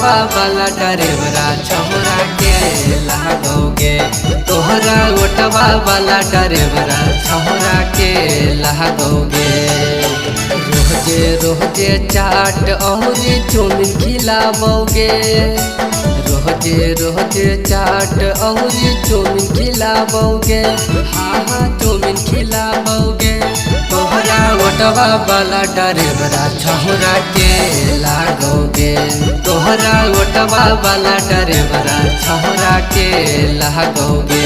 ओटवा वाला ड्राइवरा छोरा के लागोगे। तोहरा ओटवा वाला ड्राइवरा छोरा के लागोगे। रोजे रोजे चाट और चौमिन खिलाओगे। रोजे रोजे चाट और चौमिन खिलाओगे। हाँ हाँ चौमिन खिलाओगे। तोहरा ओटवा वाला ड्राइवरा छोरा के लागोगे। तोहरा ओटवा वाला ड्राइवरा छोरा के लागोगे।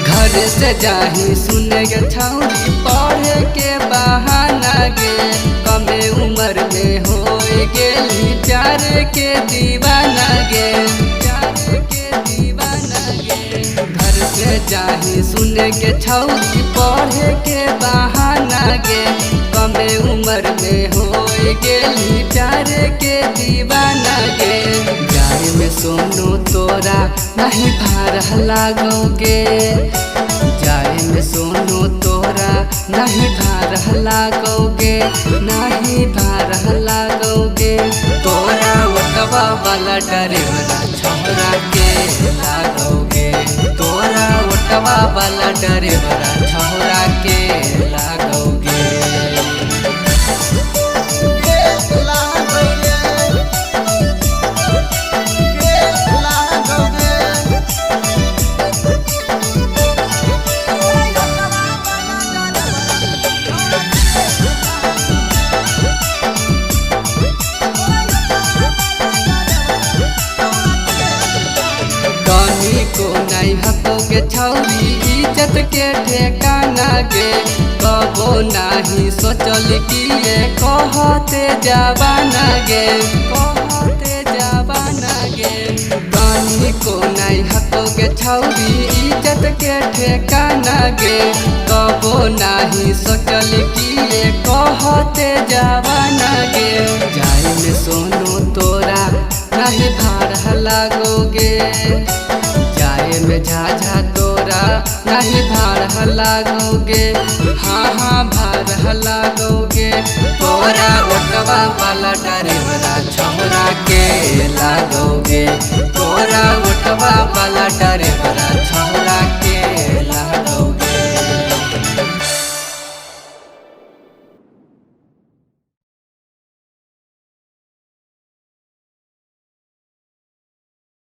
घर से जाही सुने गे छौरी पढ़े के बहाना गे। कमे उम्र में हो गेली प्यार के दीवाना गे। प्यार के दीवाना गे। घर से जाही सुने के छौरी पढ़े के बहाना गे। कमे उम्र में हो गेली प्यार के दीवाना गे। जाए में सोनू तोरा नहीं भार लागोगे। जाए में सोनू तोरा नहीं भार लागोगे। नहीं भार लागोगे। तोरा ओटवा वाला ड्राइवरा छोरा के लागोगे। तोरा ओटवा वाला ड्राइवरा छोरा के लागोगे। को नहीं हकोगे छौरी इज्जत के ठेकाना गे। कबो नहीं सोचल कि ये कहते जवाना गे। कहते जवाना गे। गानी को नहीं हकोगे छौरी इज्जत के ठेकाना गे। कबो नहीं सोचल कि ये कहते जवाना गे। जाए में सोनू तोरा नहीं भार लागोगे। जाए में झाझा तोरा नहीं भार लागोगे। हाँ हाँ भार लागोगे। तोरा ओटवा वाला ड्राइवरा छोरा के लागोगे। तोरा ओटवा वाला ड्राइवरा छोरा